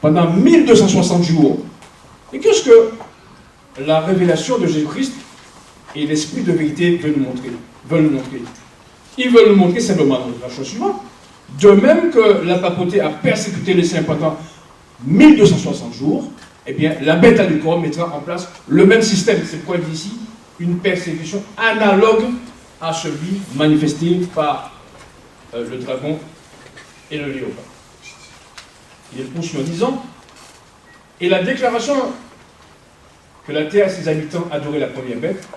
pendant 1260 jours. Et qu'est-ce que la révélation de Jésus-Christ et l'esprit de vérité veulent nous montrer? Ils veulent nous montrer simplement la chose suivante. De même que la papauté a persécuté les saints pendant 1260 jours, eh bien, la bête à du corps mettra en place le même système. C'est pourquoi il dit ici une persécution analogue à celui manifesté par le dragon et le léopard. Il poursuit en disant, et la déclaration que la terre et ses habitants adoraient la première bête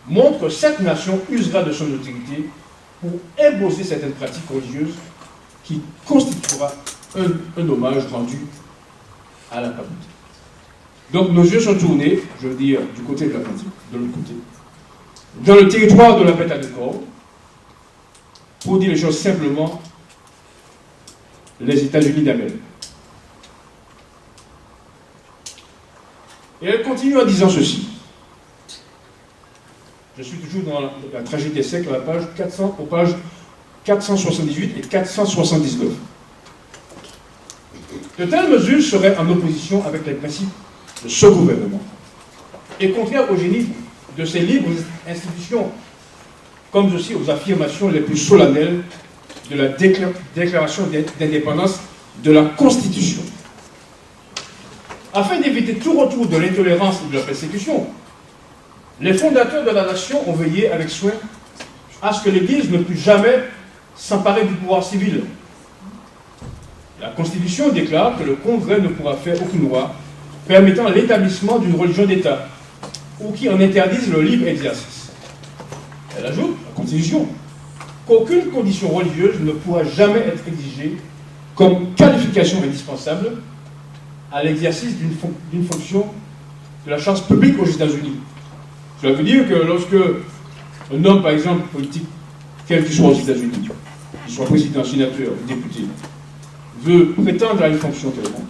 montre que cette nation usera de son autorité pour imposer certaines pratiques religieuses qui constituera un hommage rendu à la papauté. Donc nos yeux sont tournés, je veux dire, du côté de l'Atlantique, de l'autre côté, dans le territoire de la bête à deux corps, pour dire les choses simplement, les États-Unis d'Amérique. Et elle continue en disant ceci. Je suis toujours dans la tragédie des siècles, à la page 400, aux pages 478 et 479. De telles mesures seraient en opposition avec les principes de ce gouvernement et contraires au génie de ces libres institutions, comme aussi aux affirmations les plus solennelles de la déclaration d'indépendance de la Constitution. Afin d'éviter tout retour de l'intolérance et de la persécution, les fondateurs de la nation ont veillé avec soin à ce que l'Église ne puisse jamais s'emparer du pouvoir civil. La Constitution déclare que le Congrès ne pourra faire aucune loi permettant l'établissement d'une religion d'État ou qui en interdise le libre exercice. Elle ajoute, la Constitution, qu'aucune condition religieuse ne pourra jamais être exigée comme qualification indispensable à l'exercice d'une fonction de la charge publique aux États-Unis. Cela veut dire que lorsque un homme, par exemple, politique, quel qu'il soit aux États-Unis, qu'il soit président, sénateur, député, veut prétendre à une fonction quelconque,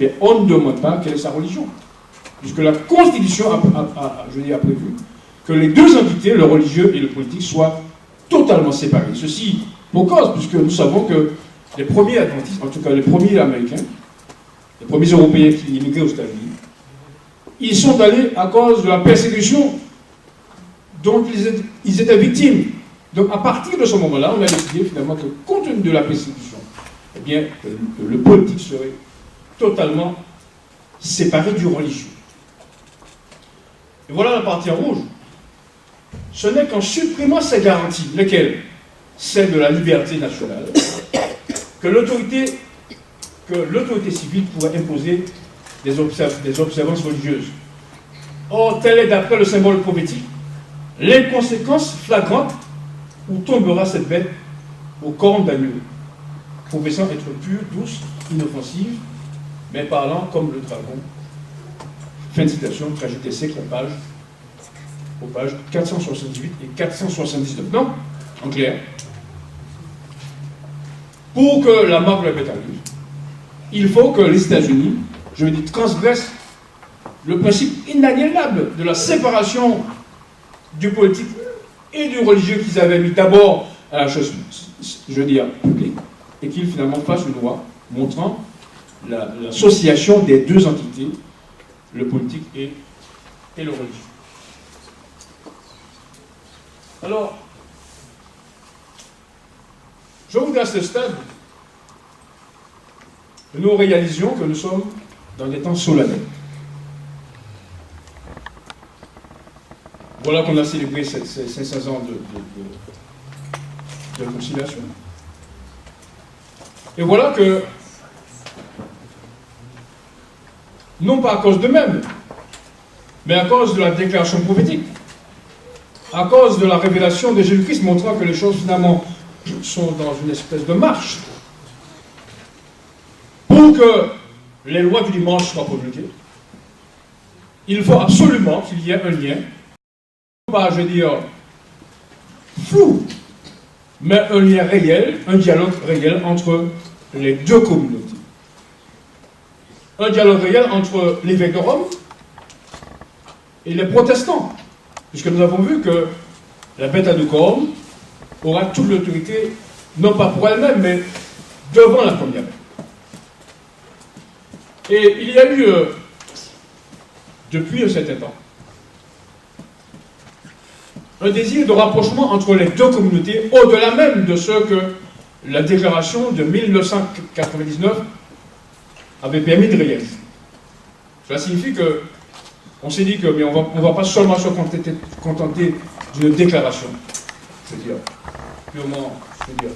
mais on ne demande pas quelle est sa religion. Puisque la Constitution a prévu que les deux entités, le religieux et le politique, soient totalement séparés. Ceci pour cause, puisque nous savons que les premiers adventistes, en tout cas les premiers américains, les premiers Européens qui immigraient aux États-Unis, ils sont allés à cause de la persécution dont ils étaient victimes. Donc à partir de ce moment-là, on a décidé finalement que compte tenu de la persécution, eh bien, le politique serait totalement séparé du religieux. Et voilà la partie en rouge. Ce n'est qu'en supprimant ces garanties, lesquelles? Celle de la liberté nationale, que l'autorité civile pourrait imposer des observances religieuses. Or, telle est d'après le symbole prophétique, l'inconséquence flagrante où tombera cette bête aux cornes d'agneau, professant être pure, douce, inoffensive, mais parlant comme le dragon. Fin de citation, tragédie des siècles, aux pages 478 et 479. Non, en clair, pour que la marque de la bête arrive, il faut que les États-Unis, je veux dire, transgressent le principe inaliénable de la séparation du politique et du religieux qu'ils avaient mis d'abord à la chose, je veux dire, publique, et qu'ils finalement fassent une loi montrant l'association des deux entités, le politique et le religieux. Alors, je voudrais à ce stade que nous réalisions que nous sommes dans des temps solennels. Voilà qu'on a célébré ces 500 ans de conciliation. Et voilà que, non pas à cause d'eux-mêmes, mais à cause de la déclaration prophétique, à cause de la révélation de Jésus-Christ montrant que les choses finalement sont dans une espèce de marche, pour que les lois du dimanche soient promulguées, il faut absolument qu'il y ait un lien, pas, je veux dire, flou, mais un lien réel, un dialogue réel entre les deux communautés. Un dialogue réel entre l'évêque de Rome et les protestants, puisque nous avons vu que la bête à deux cornes aura toute l'autorité, non pas pour elle-même, mais devant la première bête. Et il y a eu, depuis un certain temps, un désir de rapprochement entre les deux communautés, au-delà même de ce que la déclaration de 1999 avait permis de réaliser. Cela signifie que on s'est dit que mais on va pas seulement se contenter d'une déclaration, c'est-à-dire purement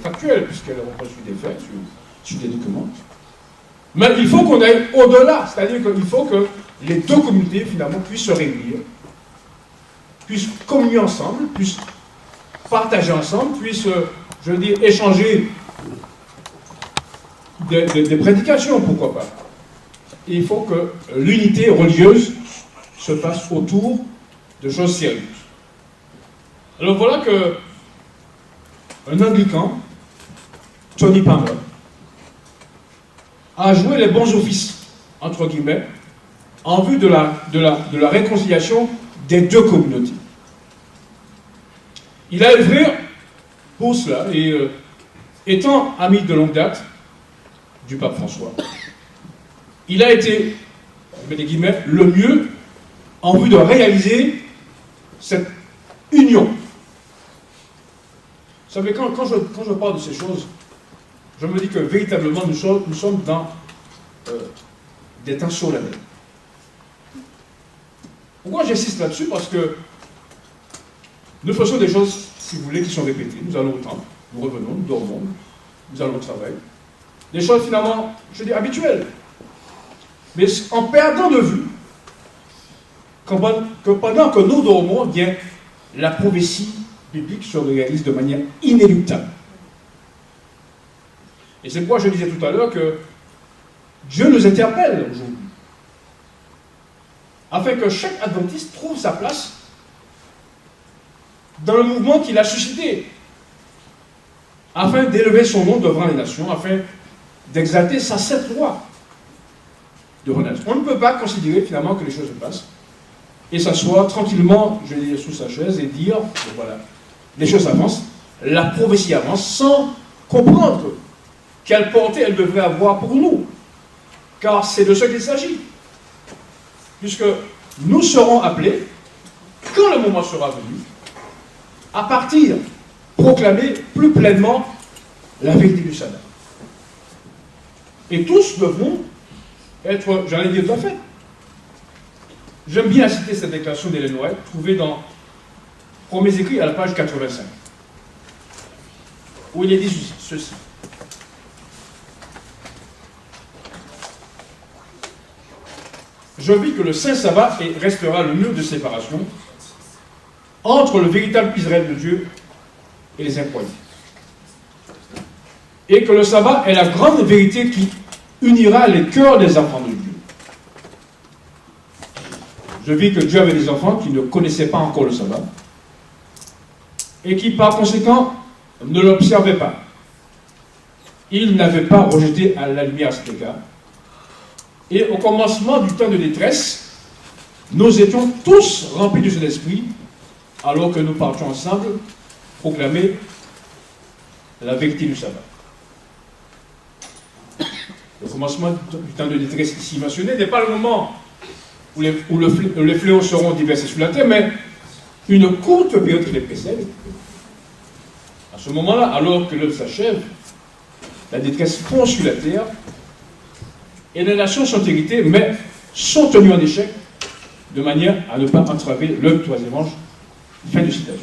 factuelle, puisqu'elle repose sur des faits, sur des documents. Mais il faut qu'on aille au-delà, c'est-à-dire qu'il faut que les deux communautés finalement puissent se réunir, puissent communier ensemble, puissent partager ensemble, puissent, je veux dire, échanger des prédications, pourquoi pas. Et il faut que l'unité religieuse se fasse autour de choses sérieuses. Alors voilà que un anglican, Tony Palmer, a joué les bons offices, entre guillemets, en vue de la réconciliation des deux communautés. Il a œuvré pour cela, et étant ami de longue date du pape François, il a été, je mets des guillemets, le mieux en vue de réaliser cette union. Vous savez, quand je parle de ces choses, je me dis que véritablement nous sommes dans des temps solennels. Pourquoi j'insiste là-dessus? Parce que nous faisons des choses, si vous voulez, qui sont répétées. Nous allons au temple, nous revenons, nous dormons, nous allons au travail. Des choses finalement, je dis, habituelles. Mais en perdant de vue que pendant que nous dormons, bien, la prophétie biblique se réalise de manière inéluctable. Et c'est pourquoi je disais tout à l'heure que Dieu nous interpelle aujourd'hui, afin que chaque adventiste trouve sa place dans le mouvement qu'il a suscité, afin d'élever son nom devant les nations, afin d'exalter sa sainte loi de renaître. On ne peut pas considérer finalement que les choses se passent et s'asseoir tranquillement, je vais dire, sous sa chaise et dire, voilà, les choses avancent, la prophétie avance, sans comprendre quelle portée elle devrait avoir pour nous. Car c'est de ce qu'il s'agit. Puisque nous serons appelés, quand le moment sera venu, à partir, proclamer plus pleinement la vérité du sabbat. Et tous devront être, j'allais dire, tout à fait. J'aime bien citer cette déclaration d'Ellen White, trouvée dans Premiers Écrits à la page 85, où il est dit ceci. Je vis que le saint sabbat restera le mur de séparation entre le véritable Israël de Dieu et les incroyants. Et que le sabbat est la grande vérité qui unira les cœurs des enfants de Dieu. Je vis que Dieu avait des enfants qui ne connaissaient pas encore le sabbat et qui par conséquent ne l'observaient pas. Ils n'avaient pas rejeté à la lumière à cet égard. Et au commencement du temps de détresse, nous étions tous remplis du Saint-Esprit, alors que nous partions ensemble proclamer la vérité du sabbat. Le commencement du temps de détresse ici mentionné n'est pas le moment où les fléaux seront déversés sur la terre, mais une courte période qui les précède. À ce moment-là, alors que l'œuvre s'achève, la détresse fond sur la terre, et les nations sont héritées, mais sont tenues en échec, de manière à ne pas entraver l'œuvre du troisième ange. Fin de citation.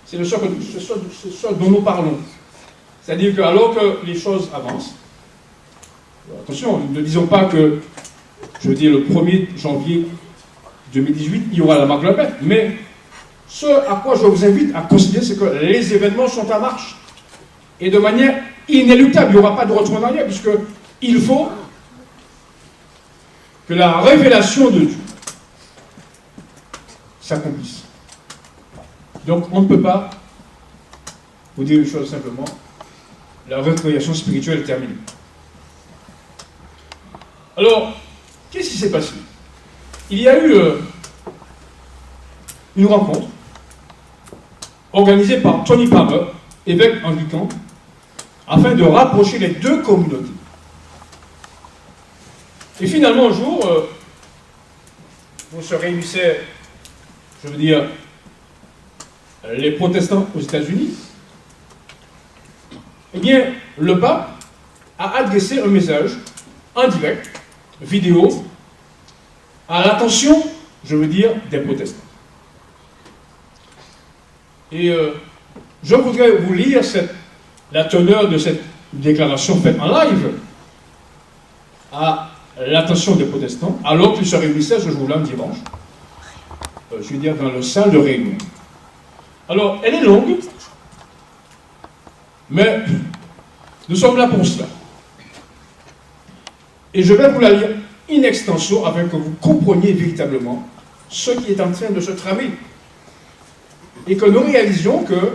C'est de ce dont nous parlons. C'est-à-dire que alors que les choses avancent, attention, ne disons pas que, je veux dire, le 1er janvier 2018, il y aura la marque de la bête, mais ce à quoi je vous invite à considérer, c'est que les événements sont en marche. Et de manière inéluctable, il n'y aura pas de retour en arrière, puisqu'il faut que la révélation de Dieu s'accomplisse. Donc on ne peut pas, vous dire une chose simplement, la récréation spirituelle est terminée. Alors, qu'est-ce qui s'est passé? Il y a eu une rencontre organisée par Tony Palmer, évêque anglican, afin de rapprocher les deux communautés. Et finalement, un jour, vous se réunissez, je veux dire, les protestants aux États-Unis, eh bien, le pape a adressé un message en direct, vidéo, à l'attention, je veux dire, des protestants. Et je voudrais vous lire la teneur de cette déclaration faite en live à l'attention des protestants, alors qu'ils se réunissaient ce jour-là, dimanche, je veux dire, dans la salle de réunion. Alors, elle est longue, mais nous sommes là pour cela. Et je vais vous la lire in extenso afin que vous compreniez véritablement ce qui est en train de se tramer. Et que nous réalisions que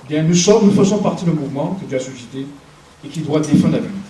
bien, nous faisons partie d'un mouvement que Dieu a suscité et qui doit défendre la vérité.